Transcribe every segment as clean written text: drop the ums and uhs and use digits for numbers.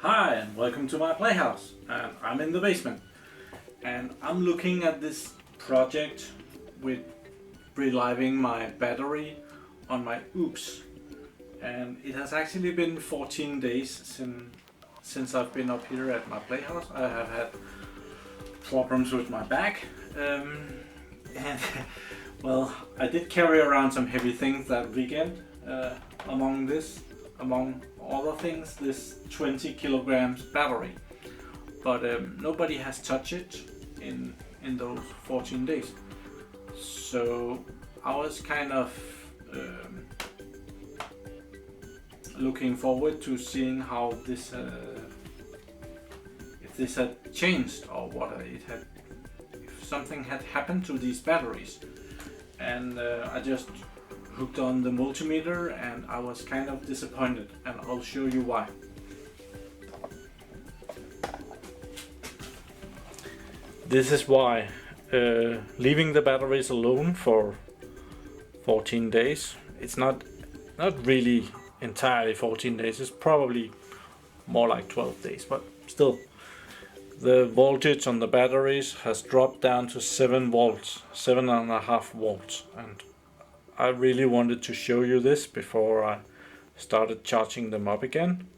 Hi and welcome to my playhouse. I'm in the basement and I'm looking at this project with reliving my battery on my oops, and it has actually been 14 days since I've been up here at my playhouse. I have had problems with my back and well, I did carry around some heavy things that weekend, among other things, this 20 kilograms battery, but nobody has touched it in those 14 days. So I was kind of looking forward to seeing how this if this had changed, or what if something had happened to these batteries. And I just hooked on the multimeter and I was kind of disappointed, and I'll show you why. This is why. Leaving the batteries alone for 14 days, it's not really entirely 14 days, it's probably more like 12 days, but still, the voltage on the batteries has dropped down to 7 volts, 7.5 volts, and I really wanted to show you this before I started charging them up again.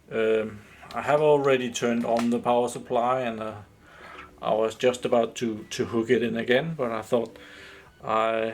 I have already turned on the power supply, and I was just about to hook it in again, but I thought I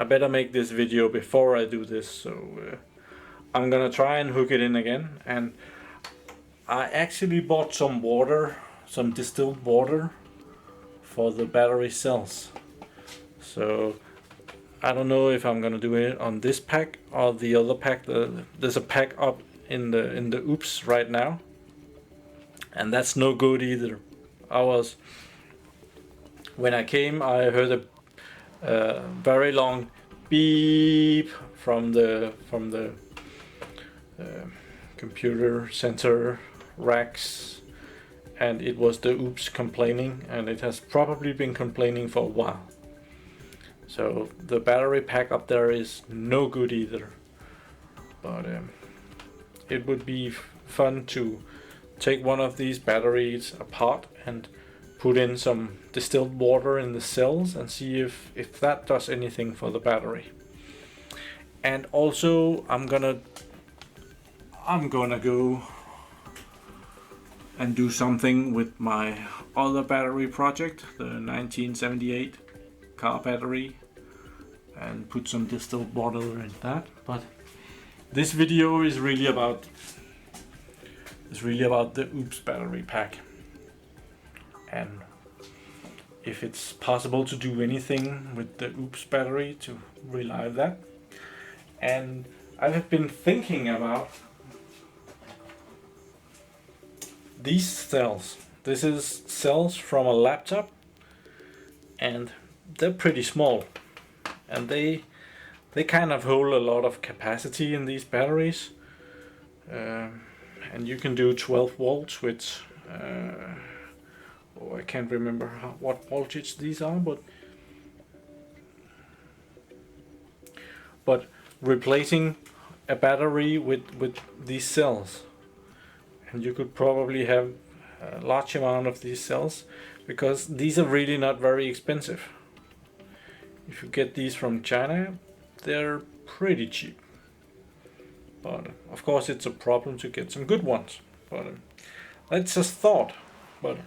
better make this video before I do this, so I'm gonna try and hook it in again. And I actually bought some water, some distilled water for the battery cells. So I don't know if I'm gonna do it on this pack or the other pack. There's a pack up in the oops right now, and that's no good either. When I came, I heard a very long beep from the computer center racks, and it was the oops complaining, and it has probably been complaining for a while. So the battery pack up there is no good either, but it would be fun to take one of these batteries apart and put in some distilled water in the cells and see if that does anything for the battery. And also I'm gonna go and do something with my other battery project, the 1978 car battery, and put some distilled water in that. But this video is really about the oops battery pack, and if it's possible to do anything with the oops battery to relive that. And I have been thinking about these cells. This is cells from a laptop, and they're pretty small, and they kind of hold a lot of capacity in these batteries, and you can do 12 volts with I can't remember what voltage these are, but replacing a battery with these cells, and you could probably have a large amount of these cells, because these are really not very expensive. If you get these from China, they're pretty cheap, but of course it's a problem to get some good ones. But that's just thought. But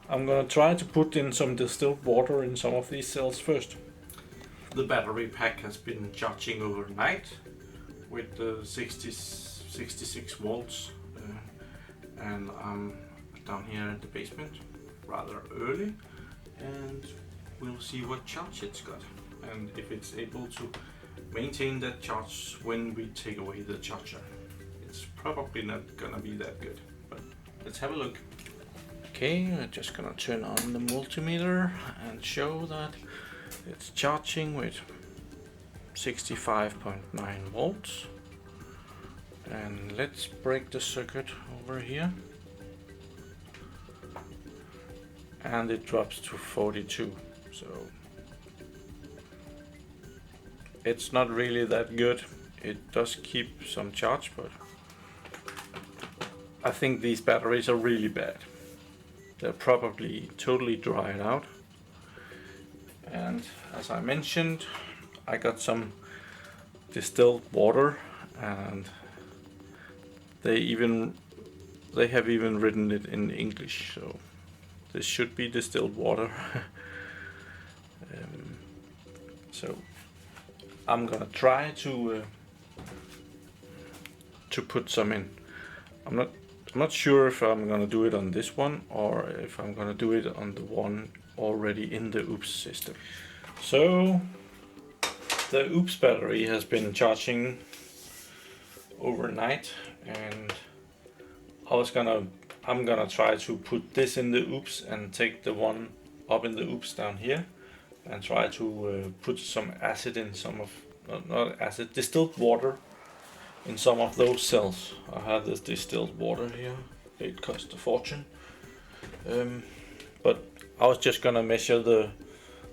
I'm gonna try to put in some distilled water in some of these cells first. The battery pack has been charging overnight with the 66 volts, and I'm down here in the basement rather early, and we'll see what charge it's got and if it's able to maintain that charge when we take away the charger. It's probably not gonna be that good, but let's have a look. Okay, I'm just gonna turn on the multimeter and show that it's charging with 65.9 volts. And let's break the circuit over here. And it drops to 42. So it's not really that good. It does keep some charge, but I think these batteries are really bad. They're probably totally dried out. And as I mentioned, I got some distilled water, and they have even written it in English, so this should be distilled water. So I'm gonna try to put some in. I'm not sure if I'm gonna do it on this one or if I'm gonna do it on the one already in the OOPS system. So the OOPS battery has been charging overnight, and I'm gonna try to put this in the OOPS and take the one up in the OOPS down here and try to put some acid in some of, not acid, distilled water in some of those cells. I have this distilled water here. It cost a fortune. But I was just gonna measure the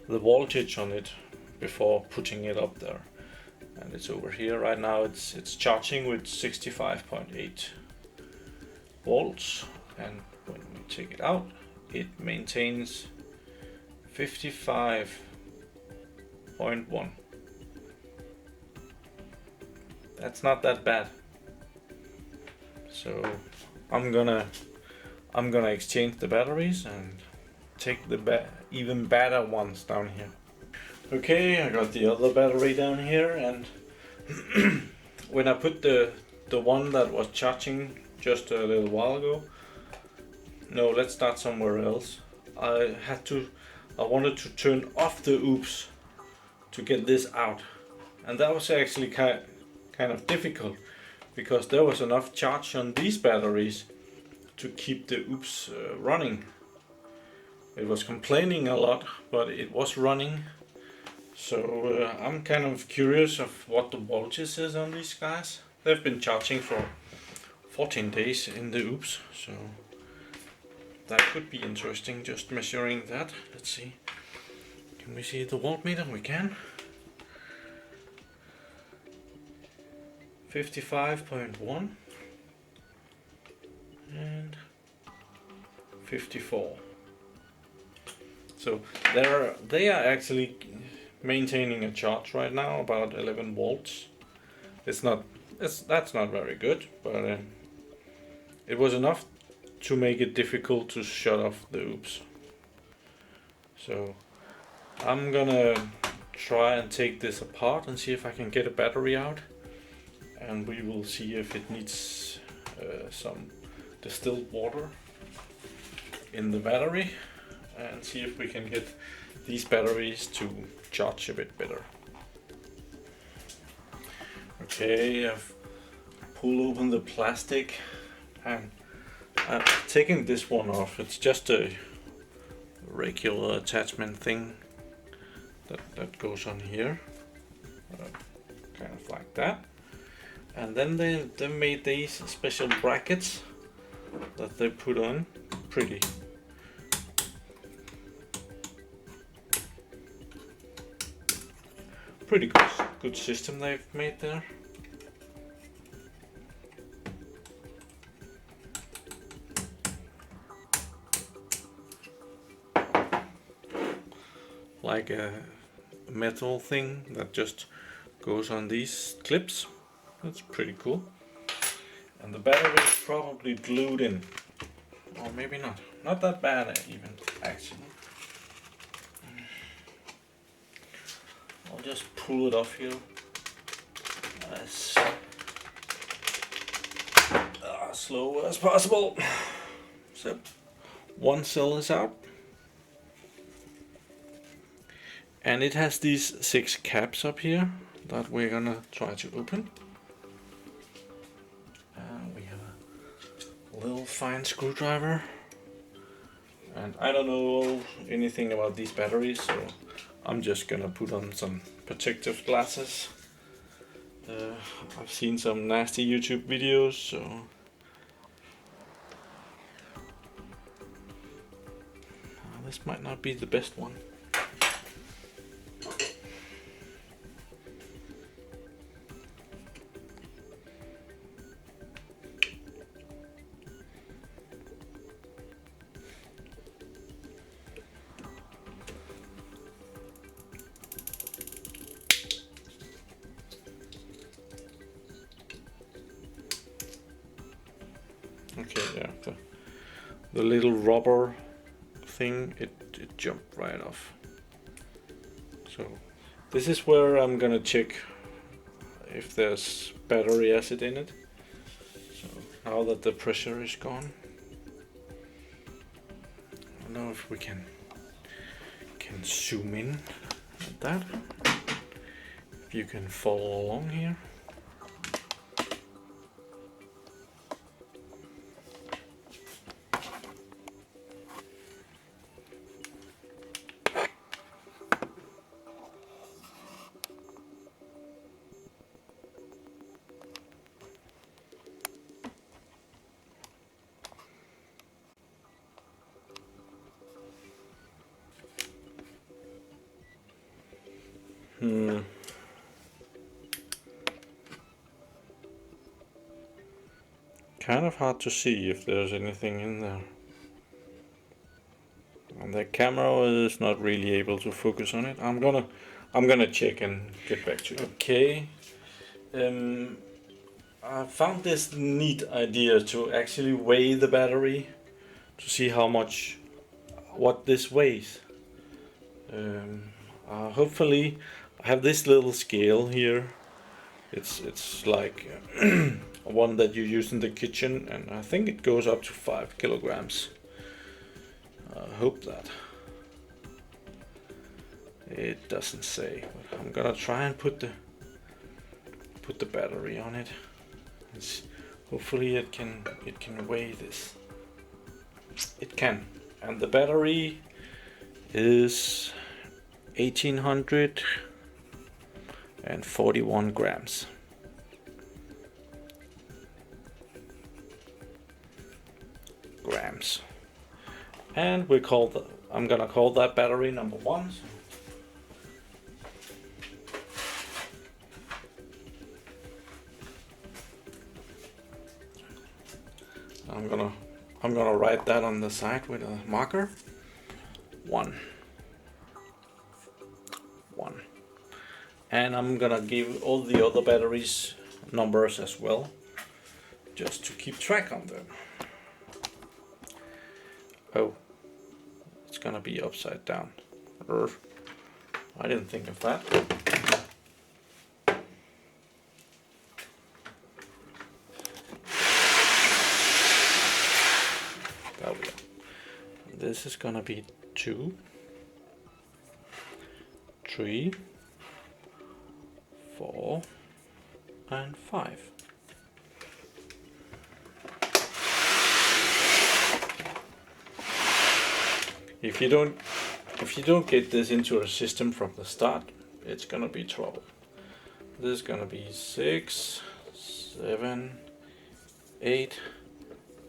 voltage on it before putting it up there. And it's over here right now. It's charging with 65.8 volts, and when we take it out, it maintains 55.1. That's not that bad. So I'm gonna exchange the batteries and take the even better ones down here. Okay, I got the other battery down here, and when I put the one that was charging just a little while ago, no, let's start somewhere else. I wanted to turn off the OOPS to get this out, and that was actually kind of difficult because there was enough charge on these batteries to keep the OOPS running. It was complaining a lot, but it was running. So I'm kind of curious of what the voltage is on these guys. They've been charging for 14 days in the OOPS, so that could be interesting, just measuring that. Let's see. Can we see the voltmeter? We can. 55.1 and 54. So they are actually maintaining a charge right now, about 11 volts. That's not very good, but it was enough to make it difficult to shut off the OOPS. So I'm gonna try and take this apart and see if I can get a battery out, and we will see if it needs some distilled water in the battery, and see if we can get these batteries to charge a bit better. Okay, I've pulled open the plastic and I've taken this one off. It's just a regular attachment thing that goes on here, kind of like that. And then they made these special brackets that they put on. Pretty good system they've made there. Like a metal thing that just goes on these clips. That's pretty cool. And the battery is probably glued in, or maybe not. Not that bad even, actually. I'll just pull it off here as slow as possible. So one cell is out, and it has these 6 caps up here that we're gonna try to open. We have a little fine screwdriver, and I don't know anything about these batteries, so I'm just gonna put on some protective glasses. I've seen some nasty YouTube videos, so this might not be the best one. the little rubber thing, it jumped right off. So this is where I'm gonna check if there's battery acid in it. So now that the pressure is gone, I don't know if we can zoom in at that. If you can follow along here. Kind of hard to see if there's anything in there. And the camera is not really able to focus on it. I'm gonna check and get back to you. Okay. I found this neat idea to actually weigh the battery to see what this weighs. Hopefully I have this little scale here. It's like one that you use in the kitchen, and I think it goes up to 5 kilograms. I hope that. It doesn't say, but I'm gonna try and put the battery on it. Hopefully it can weigh this. It can, and the battery is 1841 grams. And I'm gonna call that battery number 1. I'm gonna write that on the side with a marker. 1. And I'm gonna give all the other batteries numbers as well, just to keep track of them. Oh, it's gonna be upside down. I didn't think of that. There we go. This is gonna be 2, 3, 4, and 5. If you don't get this into a system from the start, it's gonna be trouble. This is gonna be 6, 7, 8,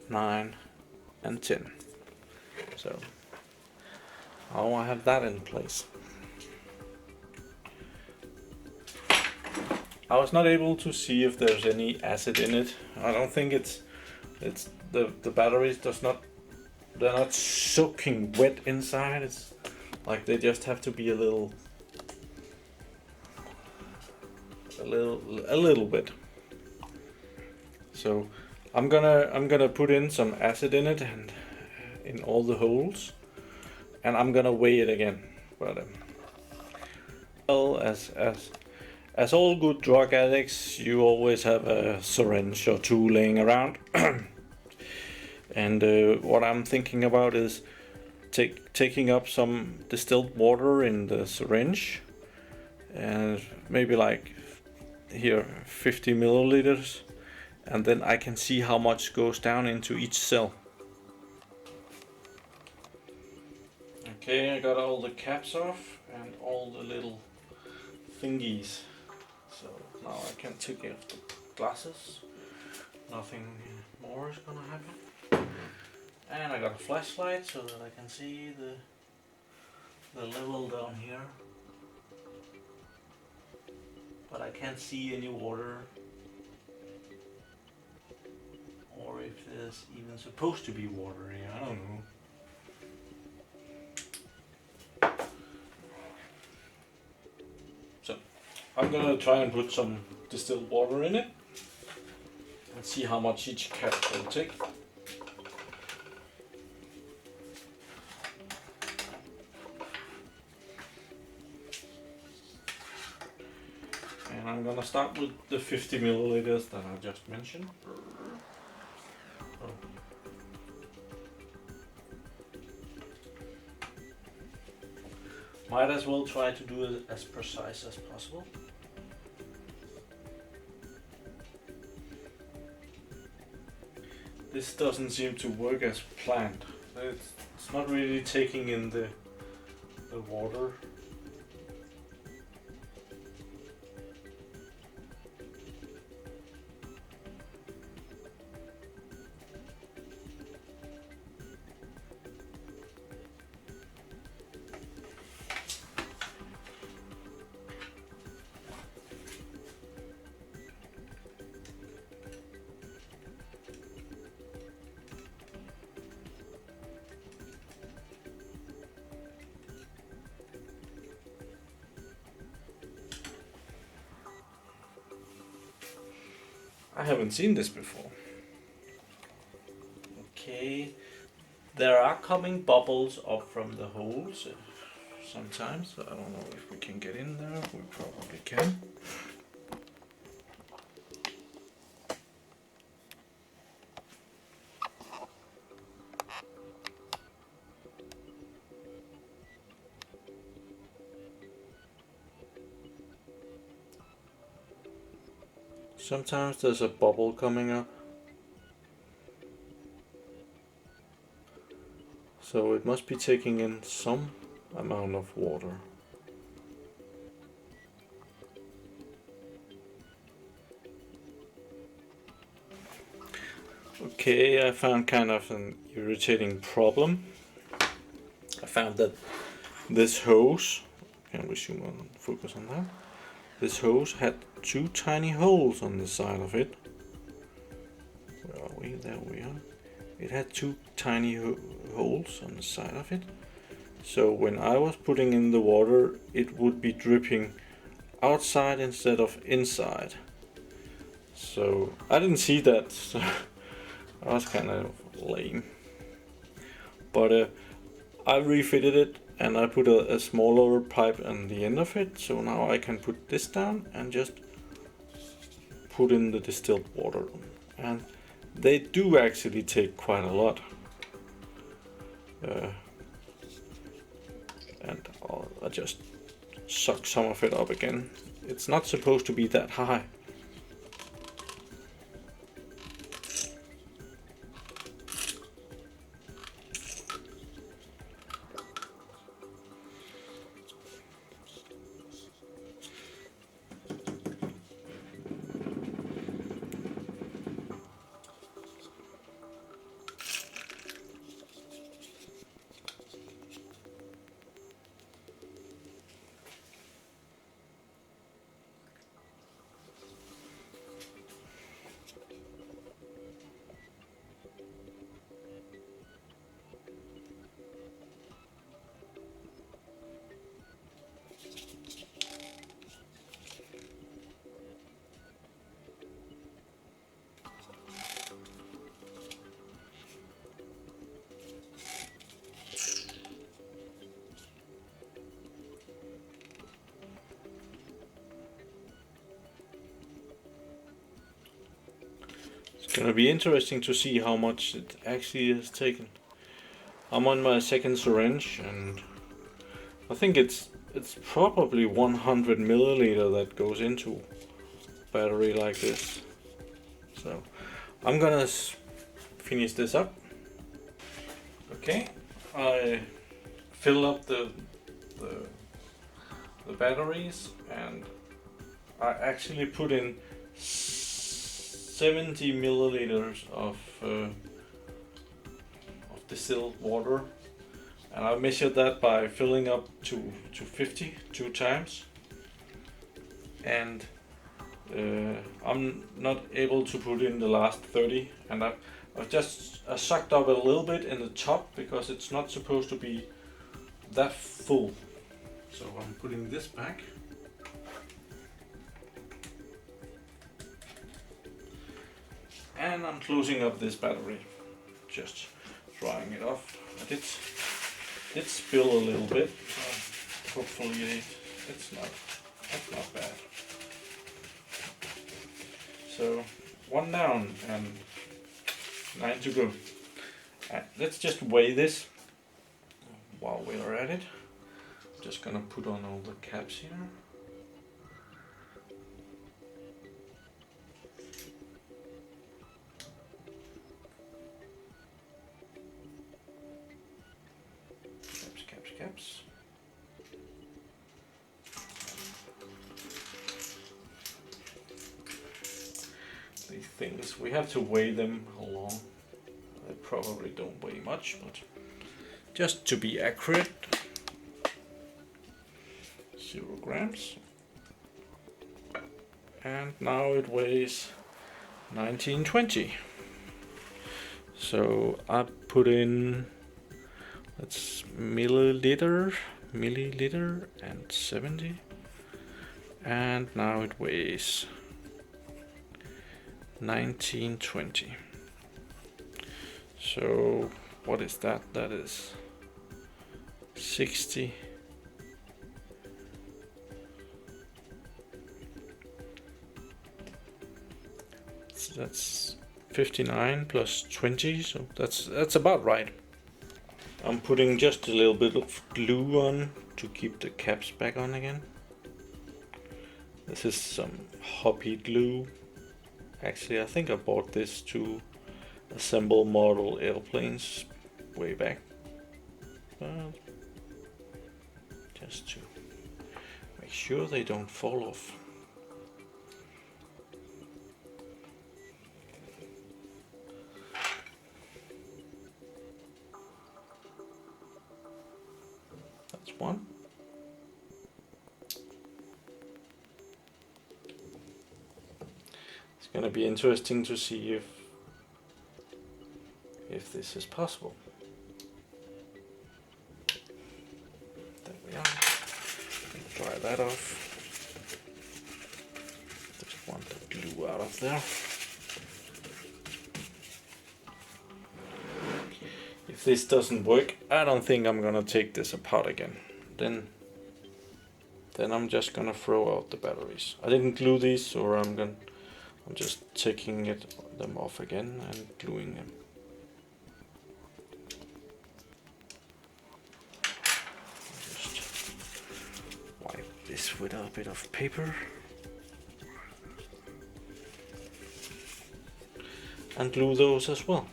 9, and 10. So now I have that in place. I was not able to see if there's any acid in it. I don't think it's the batteries they're not soaking wet inside. It's like they just have to be a little wet. So I'm gonna put in some acid in it and in all the holes, and I'm gonna weigh it again. But well, as all good drug addicts, you always have a syringe or 2 laying around. And what I'm thinking about is taking up some distilled water in the syringe, and maybe like here 50 milliliters, and then I can see how much goes down into each cell. Okay, I got all the caps off and all the little thingies, so now I can take off the glasses. Nothing more is gonna happen. And I got a flashlight so that I can see the level down here. But I can't see any water, or if there's even supposed to be water here, I don't know. So I'm gonna try and put some distilled water in it and see how much each cap will take. And I'm gonna start with the 50 milliliters that I just mentioned. Might as well try to do it as precise as possible. This doesn't seem to work as planned. It's not really taking in the water. I haven't seen this before. Okay, there are coming bubbles up from the holes sometimes. I don't know if we can get in there. We probably can. Sometimes there's a bubble coming up. So it must be taking in some amount of water. Okay, I found kind of an irritating problem. I found that this hose, can we zoom on, focus on that? This hose had two tiny holes on the side of it. Where are we? There we are. It had two tiny holes on the side of it. So when I was putting in the water, it would be dripping outside instead of inside. So I didn't see that, so that was kind of lame. But I refitted it and I put a smaller pipe on the end of it, so now I can put this down and just put in the distilled water. And they do actually take quite a lot. And I'll just suck some of it up again. It's not supposed to be that high. It's gonna be interesting to see how much it actually has taken. I'm on my second syringe and I think it's probably 100 milliliter that goes into a battery like this. So I'm gonna finish this up. Okay, I fill up the batteries and I actually put in 70 milliliters of distilled water, and I measured that by filling up to 50 two times, and I'm not able to put in the last 30, and I've just sucked up a little bit in the top because it's not supposed to be that full. So I'm putting this back. And I'm closing up this battery, just drying it off. I did spill a little bit, so hopefully that's not bad. So 1 down and 9 to go. Let's just weigh this while we are at it. Just gonna put on all the caps here. Caps. These things, we have to weigh them along. They probably don't weigh much, but just to be accurate, 0 grams. And now it weighs 1920. So I put in, that's milliliter and 70, and now it weighs 1920. So what is that? That is 60. So that's 59 plus 20, so that's about right. I'm putting just a little bit of glue on to keep the caps back on again. This is some hobby glue. Actually, I think I bought this to assemble model airplanes way back. But just to make sure they don't fall off. That's one. It's going to be interesting to see if this is possible. There we are. Dry that off. Just want the glue out of there. If this doesn't work, I don't think I'm gonna take this apart again. Then I'm just gonna throw out the batteries. I didn't glue these, so I'm just taking them off again and gluing them. Just wipe this with a bit of paper and glue those as well.